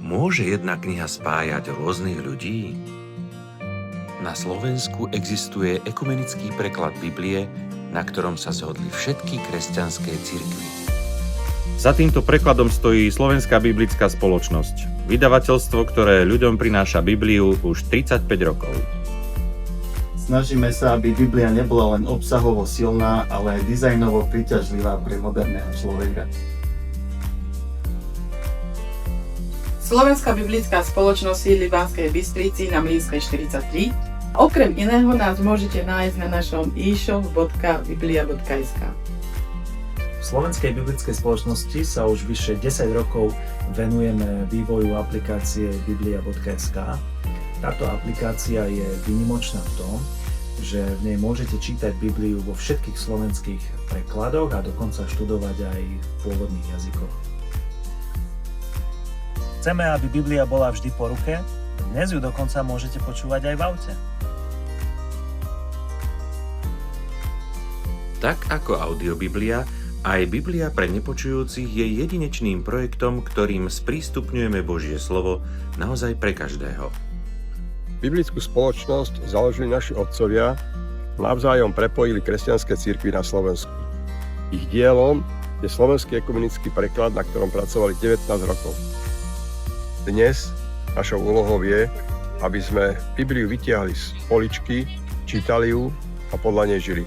Môže jedna kniha spájať rôznych ľudí? Na Slovensku existuje ekumenický preklad Biblie, na ktorom sa zhodli všetky kresťanské cirkvi. Za týmto prekladom stojí Slovenská biblická spoločnosť, vydavateľstvo, ktoré ľuďom prináša Bibliu už 35 rokov. Snažíme sa, aby Biblia nebola len obsahovo silná, ale aj dizajnovo príťažlivá pre moderného človeka. Slovenská biblická spoločnosť sídli v Banskej Bystrici na Mlynskej 43. Okrem iného nás môžete nájsť na našom e-shop.biblia.sk. V Slovenskej biblickej spoločnosti sa už vyše 10 rokov venujeme vývoju aplikácie biblia.sk. Táto aplikácia je výnimočná v tom, že v nej môžete čítať Bibliu vo všetkých slovenských prekladoch a dokonca študovať aj v pôvodných jazykoch. Chceme, aby Biblia bola vždy po ruke, dnes ju dokonca môžete počúvať aj v aute. Tak ako Audiobiblia, aj Biblia pre nepočujúcich je jedinečným projektom, ktorým sprístupňujeme Božie slovo naozaj pre každého. Biblickú spoločnosť založili naši otcovia, navzájom prepojili kresťanské cirkvi na Slovensku. Ich dielom je slovenský ekumenický preklad, na ktorom pracovali 19 rokov. Dnes našou úlohou je, aby sme Bibliu vytiahli z poličky, čítali ju a podľa nej žili.